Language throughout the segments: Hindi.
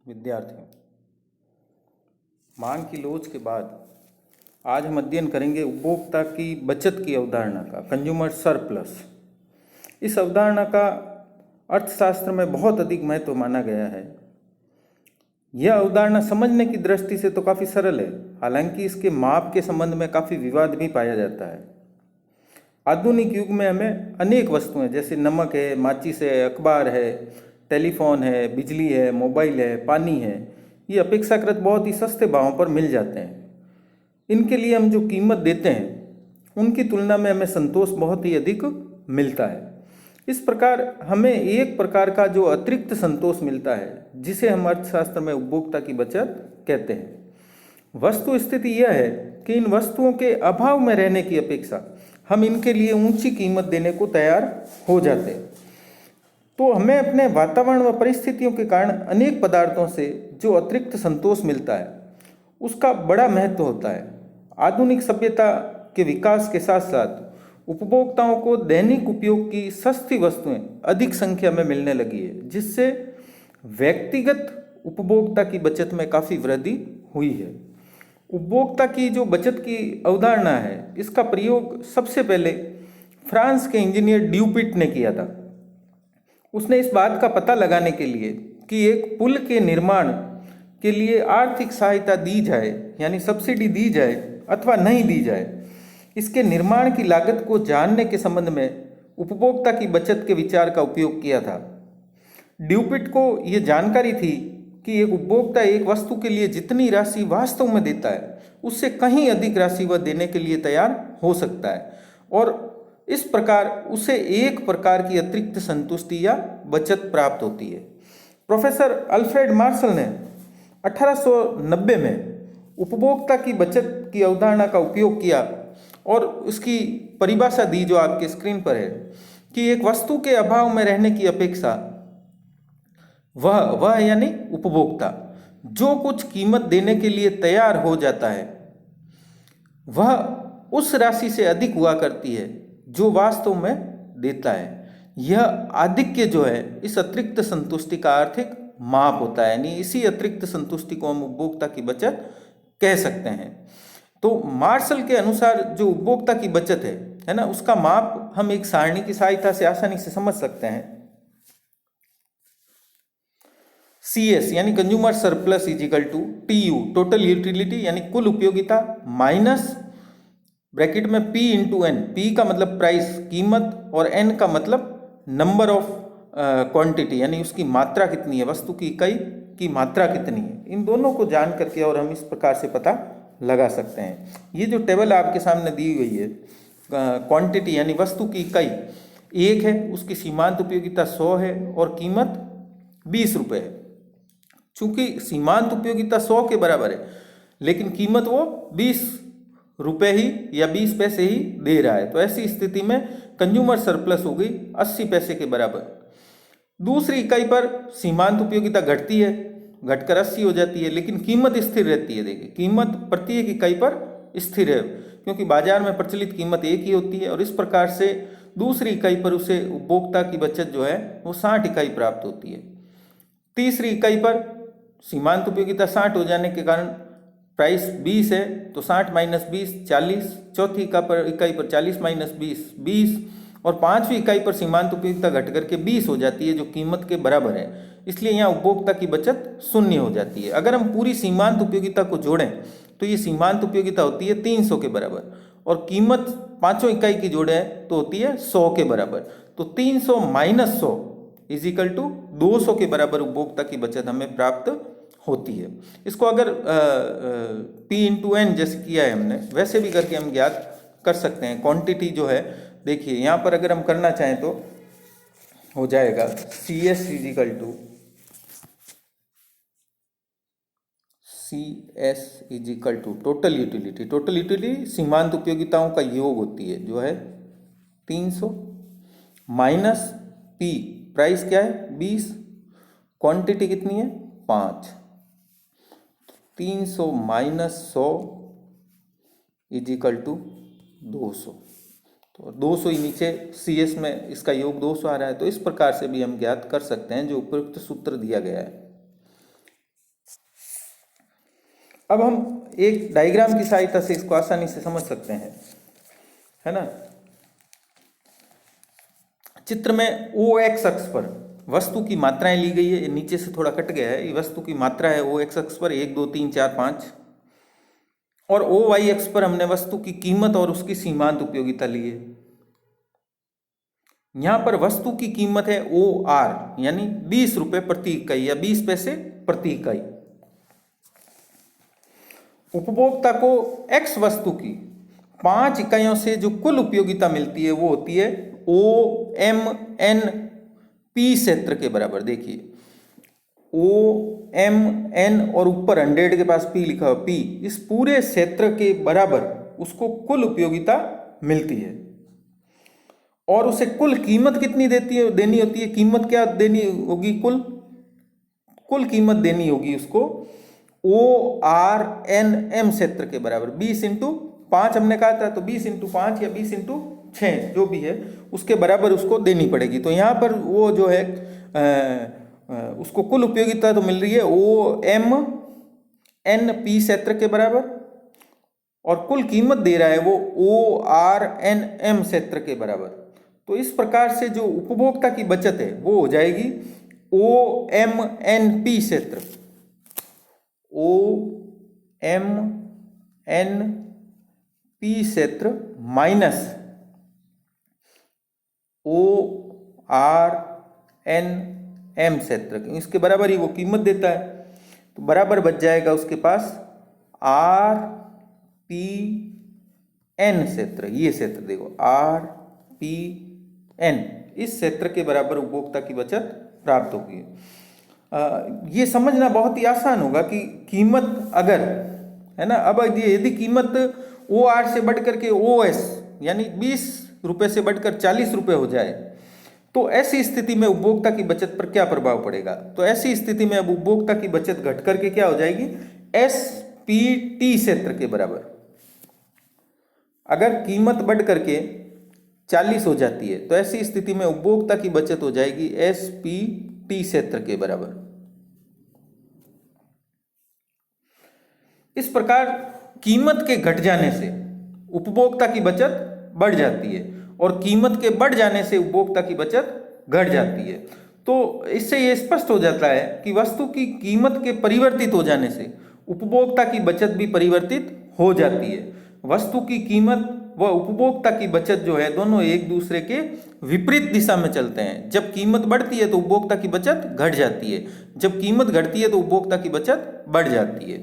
विद्यार्थियों, मांग की लोच के बाद आज हम अध्ययन करेंगे उपभोक्ता की बचत की अवधारणा का, कंज्यूमर सरप्लस। इस अवधारणा का अर्थशास्त्र में बहुत अधिक महत्व माना गया है। यह अवधारणा समझने की दृष्टि से तो काफ़ी सरल है, हालांकि इसके माप के संबंध में काफ़ी विवाद भी पाया जाता है। आधुनिक युग में हमें अनेक वस्तुएं जैसे नमक है, माचिस है, अखबार है, टेलीफोन है, बिजली है, मोबाइल है, पानी है, ये अपेक्षाकृत बहुत ही सस्ते भावों पर मिल जाते हैं। इनके लिए हम जो कीमत देते हैं उनकी तुलना में हमें संतोष बहुत ही अधिक मिलता है। इस प्रकार हमें एक प्रकार का जो अतिरिक्त संतोष मिलता है जिसे हम अर्थशास्त्र में उपभोक्ता की बचत कहते हैं। वस्तु स्थिति यह है कि इन वस्तुओं के अभाव में रहने की अपेक्षा हम इनके लिए ऊंची कीमत देने को तैयार हो जाते हैं। तो हमें अपने वातावरण व परिस्थितियों के कारण अनेक पदार्थों से जो अतिरिक्त संतोष मिलता है उसका बड़ा महत्व होता है। आधुनिक सभ्यता के विकास के साथ साथ उपभोक्ताओं को दैनिक उपयोग की सस्ती वस्तुएं अधिक संख्या में मिलने लगी है, जिससे व्यक्तिगत उपभोक्ता की बचत में काफ़ी वृद्धि हुई है। उपभोक्ता की जो बचत की अवधारणा है इसका प्रयोग सबसे पहले फ्रांस के इंजीनियर ड्यूपिट ने किया था। उसने इस बात का पता लगाने के लिए कि एक पुल के निर्माण के लिए आर्थिक सहायता दी जाए, यानी सब्सिडी दी जाए अथवा नहीं दी जाए, इसके निर्माण की लागत को जानने के संबंध में उपभोक्ता की बचत के विचार का उपयोग किया था। ड्यूपिट को यह जानकारी थी कि एक उपभोक्ता एक वस्तु के लिए जितनी राशि वास्तव में देता है उससे कहीं अधिक राशि वह देने के लिए तैयार हो सकता है, और इस प्रकार उसे एक प्रकार की अतिरिक्त संतुष्टि या बचत प्राप्त होती है। प्रोफेसर अल्फ्रेड मार्शल ने 1890 में उपभोक्ता की बचत की अवधारणा का उपयोग किया और उसकी परिभाषा दी जो आपके स्क्रीन पर है कि एक वस्तु के अभाव में रहने की अपेक्षा वह यानी उपभोक्ता जो कुछ कीमत देने के लिए तैयार हो जाता है वह उस राशि से अधिक हुआ करती है जो वास्तव में देता है। यह आधिक्य जो है इस अतिरिक्त संतुष्टि का आर्थिक माप होता है, यानी इसी अतिरिक्त संतुष्टि को हम उपभोक्ता की बचत कह सकते हैं। तो मार्शल के अनुसार जो उपभोक्ता की बचत है ना, उसका माप हम एक सारणी की सहायता से आसानी से समझ सकते हैं। CS यानी consumer surplus is equal to TU total utility यानी कुल उपयोगिता माइनस ब्रैकेट में P इंटू N। P का मतलब प्राइस कीमत और N का मतलब नंबर ऑफ क्वांटिटी यानी उसकी मात्रा कितनी है, वस्तु की इकाई की मात्रा कितनी है। इन दोनों को जान करके और हम इस प्रकार से पता लगा सकते हैं। ये जो टेबल आपके सामने दी गई है, क्वांटिटी यानी वस्तु की इकाई 1 है, उसकी सीमांत उपयोगिता 100 है और कीमत 20 रुपये है। चूंकि सीमांत उपयोगिता 100 के बराबर है लेकिन कीमत वो 20 रुपये ही या 20 पैसे ही दे रहा है, तो ऐसी स्थिति में कंज्यूमर सरप्लस हो गई 80 पैसे के बराबर। दूसरी इकाई पर सीमांत उपयोगिता घटती है, घटकर 80 हो जाती है, लेकिन कीमत स्थिर रहती है। देखिए कीमत प्रत्येक इकाई पर स्थिर है क्योंकि बाजार में प्रचलित कीमत एक ही होती है, और इस प्रकार से दूसरी इकाई पर उसे उपभोक्ता की बचत जो है वो 60 इकाई प्राप्त होती है। तीसरी इकाई पर सीमांत उपयोगिता 60 हो जाने के कारण प्राइस 20 है, तो 60 माइनस 20 40। चौथी इकाई पर 40 माइनस 20 20, और पांचवी इकाई पर सीमांत उपयोगिता घट करके 20 हो जाती है जो कीमत के बराबर है। इसलिए यहाँ उपभोक्ता की बचत 0 हो जाती है। अगर हम पूरी सीमांत उपयोगिता को जोड़ें तो ये सीमांत उपयोगिता होती है 300 के बराबर, और कीमत पांचों इकाई की जोड़ें तो होती है 100 के बराबर। तो 300 माइनस 100 इज इक्वल टू 200 के बराबर उपभोक्ता की बचत हमें प्राप्त होती है। इसको अगर P इंटू N जैसे किया है हमने, वैसे भी करके हम ज्ञात कर सकते हैं। क्वांटिटी जो है देखिए यहाँ पर अगर हम करना चाहें तो हो जाएगा CS is equal to total utility. Total utility सीमांत उपयोगिताओं का योग होती है जो है 300 माइनस P प्राइस क्या है 20, क्वांटिटी कितनी है 5। 300 माइनस 100 इज इक्वल टू 200, तो 200 ही नीचे CS में इसका योग 200 आ रहा है। तो इस प्रकार से भी हम ज्ञात कर सकते हैं जो उपयुक्त सूत्र दिया गया है। अब हम एक डायग्राम की सहायता से इसको आसानी से समझ सकते हैं, है ना। चित्र में ओ एक्स अक्ष पर वस्तु की मात्राएं ली गई है, नीचे से थोड़ा कट गया है, ये वस्तु की मात्रा है ओ एक्स अक्ष पर 1 2 3 4 5, और ओ वाई अक्ष पर हमने वस्तु की कीमत और उसकी सीमांत उपयोगिता ली है। यहां पर वस्तु की कीमत है ओ आर, यानी 20 रुपए प्रति इकाई या 20 पैसे प्रति इकाई। उपभोक्ता को एक्स वस्तु की 5 इकाइयों से जो कुल उपयोगिता मिलती है वो होती है ओ एम एन पी क्षेत्र के बराबर। देखिए ओ एम एन और ऊपर 100 के पास पी लिखा हुआ, पी, इस पूरे क्षेत्र के बराबर उसको कुल उपयोगिता मिलती है। और उसे कुल कीमत कितनी देनी होती है, कीमत क्या देनी होगी, कुल कीमत देनी होगी उसको ओ आर एन एम क्षेत्र के बराबर। 20 इंटू 5 हमने कहा था, तो 20 इंटू 5 या 20 इंटू 6 जो भी है उसके बराबर उसको देनी पड़ेगी। तो यहाँ पर वो जो है उसको कुल उपयोगिता तो मिल रही है ओ एम एन पी क्षेत्र के बराबर, और कुल कीमत दे रहा है वो ओ आर एन एम क्षेत्र के बराबर। तो इस प्रकार से जो उपभोक्ता की बचत है वो हो जाएगी ओ एम एन पी क्षेत्र, ओ एम एन पी क्षेत्र minus O R N M क्षेत्र, इसके बराबर ही वो कीमत देता है। तो बराबर बच जाएगा उसके पास आर पी एन क्षेत्र, ये क्षेत्र देखो आर पी एन, इस क्षेत्र के बराबर उपभोक्ता की बचत प्राप्त होगी। ये समझना बहुत ही आसान होगा कि कीमत अगर, है ना, अब यदि कीमत ओ आर से बढ़ करके ओ एस यानी 20 रुपए से बढ़कर 40 रुपए हो जाए तो ऐसी स्थिति में उपभोक्ता की बचत पर क्या प्रभाव पड़ेगा। तो ऐसी स्थिति में अब उपभोक्ता की बचत घट करके क्या हो जाएगी, एस पी टी क्षेत्र के बराबर। अगर कीमत बढ़ करके 40 हो जाती है तो ऐसी स्थिति में उपभोक्ता की बचत हो जाएगी एस पी टी क्षेत्र के बराबर। इस प्रकार कीमत के घट जाने से उपभोक्ता की बचत बढ़ जाती है और कीमत के बढ़ जाने से उपभोक्ता की बचत घट जाती है। तो इससे यह स्पष्ट हो जाता है कि वस्तु की कीमत के परिवर्तित हो जाने से उपभोक्ता की बचत भी परिवर्तित हो जाती है। वस्तु की कीमत व उपभोक्ता की बचत जो है दोनों एक दूसरे के विपरीत दिशा में चलते हैं। जब कीमत बढ़ती है तो उपभोक्ता की बचत घट जाती है, जब कीमत घटती है तो उपभोक्ता की बचत बढ़ जाती है।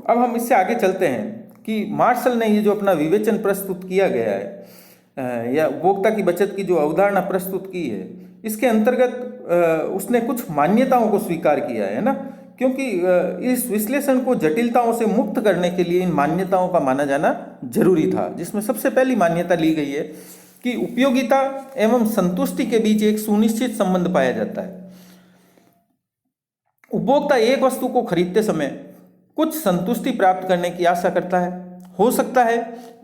अब हम इससे आगे चलते हैं कि मार्शल ने ये जो अपना विवेचन प्रस्तुत किया गया है या उपभोक्ता की बचत की जो अवधारणा प्रस्तुत की है, इसके अंतर्गत उसने कुछ मान्यताओं को स्वीकार किया है ना, क्योंकि इस विश्लेषण को जटिलताओं से मुक्त करने के लिए इन मान्यताओं का माना जाना जरूरी था। जिसमें सबसे पहली मान्यता ली गई है कि उपयोगिता एवं संतुष्टि के बीच एक सुनिश्चित संबंध पाया जाता है। उपभोक्ता एक वस्तु को खरीदते समय कुछ संतुष्टि प्राप्त करने की आशा करता है। हो सकता है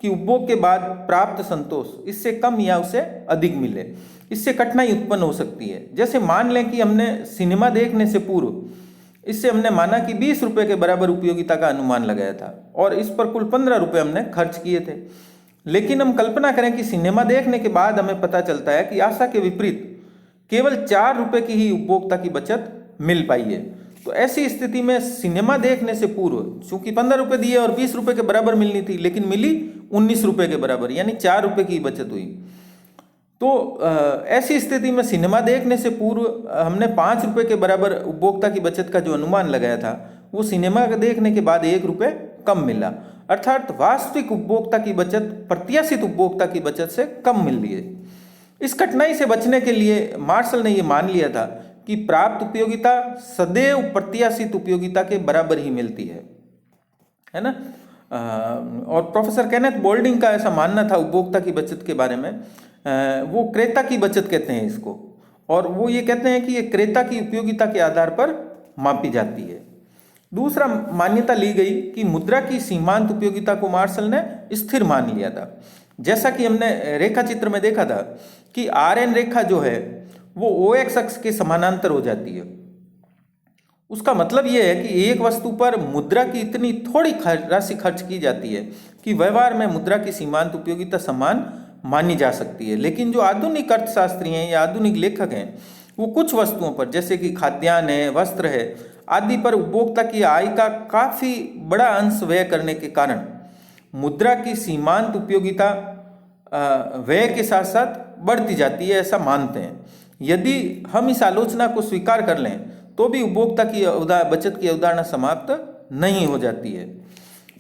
कि उपभोग के बाद प्राप्त संतोष इससे कम या उसे अधिक मिले, इससे कठिनाई उत्पन्न हो सकती है। जैसे मान लें कि हमने सिनेमा देखने से पूर्व इससे हमने माना कि 20 रुपए के बराबर उपयोगिता का अनुमान लगाया था और इस पर कुल 15 रुपए हमने खर्च किए थे। लेकिन हम कल्पना करें कि सिनेमा देखने के बाद हमें पता चलता है कि आशा के विपरीत केवल 4 रुपए की ही उपभोक्ता की बचत मिल पाई है। तो ऐसी स्थिति में सिनेमा देखने से पूर्व चूंकि 15 रुपए दिए और 20 रुपए के बराबर मिलनी थी, लेकिन मिली 19 रुपए के बराबर, यानी 4 रुपए की बचत हुई। तो ऐसी स्थिति में सिनेमा देखने से पूर्व हमने 5 रुपए के बराबर उपभोक्ता की बचत का जो अनुमान लगाया था वो सिनेमा देखने के बाद 1 रुपए कम मिला, अर्थात वास्तविक उपभोक्ता की बचत प्रत्याशित उपभोक्ता की बचत से कम मिल रही है। इस कठिनाई से बचने के लिए मार्शल ने यह मान लिया था कि प्राप्त उपयोगिता सदैव प्रत्याशित उपयोगिता के बराबर ही मिलती है ना। और प्रोफेसर केनेथ बोल्डिंग का ऐसा मानना था उपभोक्ता की बचत के बारे में। वो क्रेता की बचत कहते हैं इसको, और वो ये कहते हैं कि ये क्रेता की उपयोगिता के आधार पर मापी जाती है। दूसरा मान्यता ली गई कि मुद्रा की सीमांत उपयोगिता को मार्शल ने स्थिर मान लिया था। जैसा कि हमने रेखा चित्र में देखा था कि आर एन रेखा जो है वो ओ एक्स अक्ष के समानांतर हो जाती है। उसका मतलब यह है कि एक वस्तु पर मुद्रा की इतनी थोड़ी राशि खर्च की जाती है कि व्यवहार में मुद्रा की सीमांत उपयोगिता समान मानी जा सकती है। लेकिन जो आधुनिक अर्थशास्त्री हैं या आधुनिक लेखक हैं, वो कुछ वस्तुओं पर, जैसे कि खाद्यान्न है, वस्त्र है आदि पर उपभोक्ता की आय का काफ़ी बड़ा अंश व्यय करने के कारण मुद्रा की सीमांत उपयोगिता व्यय के साथ साथ बढ़ती जाती है, ऐसा मानते हैं। यदि हम इस आलोचना को स्वीकार कर लें तो भी उपभोक्ता की बचत की अवधारणा समाप्त नहीं हो जाती है।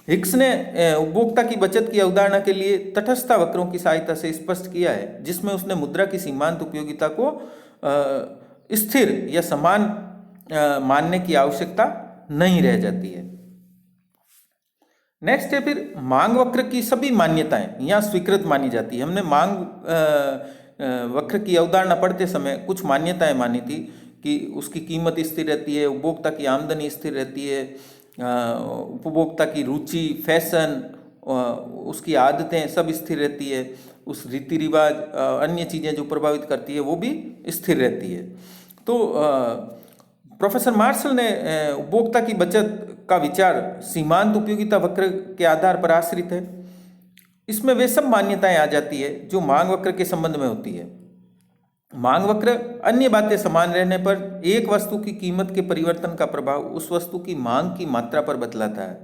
हिक्स ने उपभोक्ता की बचत की अवधारणा के लिए तटस्थता वक्रों की सहायता से स्पष्ट किया है, जिसमें उसने मुद्रा की सीमांत उपयोगिता को स्थिर या समान मानने की आवश्यकता नहीं रह जाती है। नेक्स्ट है फिर मांग वक्र की सभी मान्यताएं यहाँ स्वीकृत मानी जाती है। हमने मांग वक्र की अवधारणा पढ़ते समय कुछ मान्यताएं मानी थी कि उसकी कीमत स्थिर रहती है, उपभोक्ता की आमदनी स्थिर रहती है, उपभोक्ता की रुचि, फैशन, उसकी आदतें सब स्थिर रहती है, उस रीति रिवाज, अन्य चीज़ें जो प्रभावित करती है वो भी स्थिर रहती है। तो प्रोफेसर मार्शल ने उपभोक्ता की बचत का विचार सीमांत उपयोगिता वक्र के आधार पर आश्रित है। इसमें वे सब मान्यताएं आ जाती है जो मांग वक्र के संबंध में होती है। मांग वक्र अन्य बातें समान रहने पर एक वस्तु की कीमत के परिवर्तन का प्रभाव उस वस्तु की मांग की मात्रा पर बतलाता है।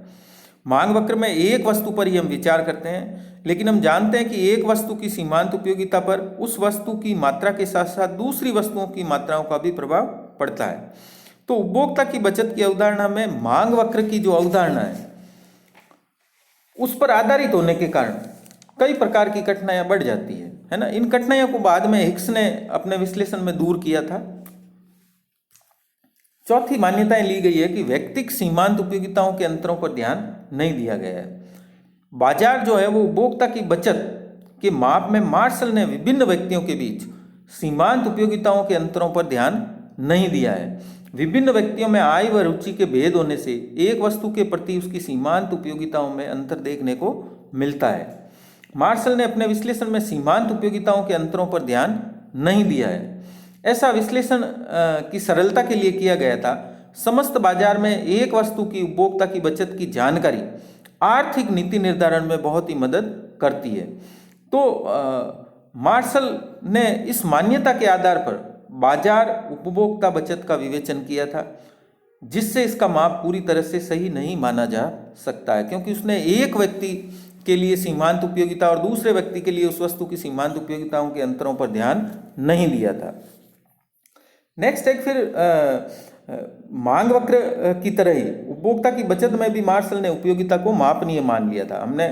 मांग वक्र में एक वस्तु पर ही हम विचार करते हैं, लेकिन हम जानते हैं कि एक वस्तु की सीमांत उपयोगिता पर उस वस्तु की मात्रा के साथ साथ दूसरी वस्तुओं की मात्राओं का भी प्रभाव पड़ता है। तो उपभोक्ता की बचत की अवधारणा में मांग वक्र की जो अवधारणा है उस पर आधारित होने के कारण कई प्रकार की कठिनाइयां बढ़ जाती है ना। इन कठिनाइयों को बाद में हिक्स ने अपने विश्लेषण में दूर किया था। चौथी मान्यताएं ली गई है कि व्यक्तिक सीमांत उपयोगिताओं के अंतरों पर ध्यान नहीं दिया गया है। बाजार जो है वो उपभोक्ता की बचत के माप में मार्शल ने विभिन्न व्यक्तियों के बीच सीमांत उपयोगिताओं के अंतरों पर ध्यान नहीं दिया है। विभिन्न व्यक्तियों में आय व रुचि के भेद होने से एक वस्तु के प्रति उसकी सीमांत उपयोगिताओं में अंतर देखने को मिलता है। मार्शल ने अपने विश्लेषण में सीमांत उपयोगिताओं के अंतरों पर ध्यान नहीं दिया है। ऐसा विश्लेषण की सरलता के लिए किया गया था। समस्त बाजार में एक वस्तु की उपभोक्ता की बचत की जानकारी आर्थिक नीति निर्धारण में बहुत ही मदद करती है। तो मार्शल ने इस मान्यता के आधार पर बाजार उपभोक्ता बचत का विवेचन किया था, जिससे इसका माप पूरी तरह से सही नहीं माना जा सकता है, क्योंकि उसने एक व्यक्ति के लिए सीमांत उपयोगिता और दूसरे व्यक्ति के लिए उस वस्तु की सीमांत उपयोगिताओं के अंतरों पर ध्यान नहीं दिया था। नेक्स्ट एक फिर मांग वक्र की तरह ही उपभोक्ता की बचत में भी मार्शल ने उपयोगिता को मापनीय मान लिया था। हमने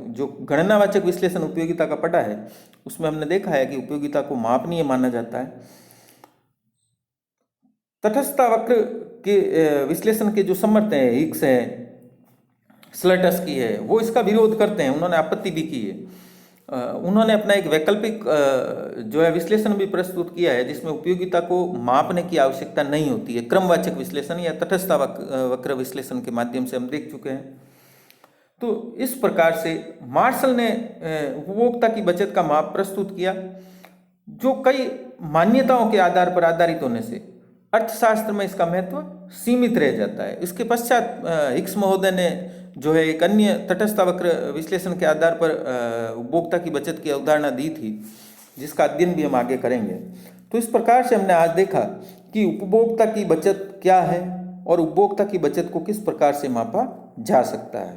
जो गणनावाचक विश्लेषण उपयोगिता का पढ़ा है उसमें हमने देखा है कि उपयोगिता को मापनीय माना जाता है। तटस्थता वक्र के विश्लेषण के जो समर्थक हैं, हिक्स है, स्लटस्की है, वो इसका विरोध करते हैं। उन्होंने आपत्ति भी की है। उन्होंने अपना एक वैकल्पिक जो है विश्लेषण भी प्रस्तुत किया है, जिसमें उपयोगिता को मापने की आवश्यकता नहीं होती है। क्रमवाचक विश्लेषण या तटस्थता वक्र विश्लेषण के माध्यम से हम देख चुके हैं। तो इस प्रकार से मार्शल ने उपभोक्ता की बचत का माप प्रस्तुत किया, जो कई मान्यताओं के आधार पर आधारित होने से अर्थशास्त्र में इसका महत्व सीमित रह जाता है। इसके पश्चात हिक्स महोदय ने जो है एक अन्य तटस्थ वक्र विश्लेषण के आधार पर उपभोक्ता की बचत की अवधारणा दी थी, जिसका अध्ययन भी हम आगे करेंगे। तो इस प्रकार से हमने आज देखा कि उपभोक्ता की बचत क्या है और उपभोक्ता की बचत को किस प्रकार से मापा जा सकता है।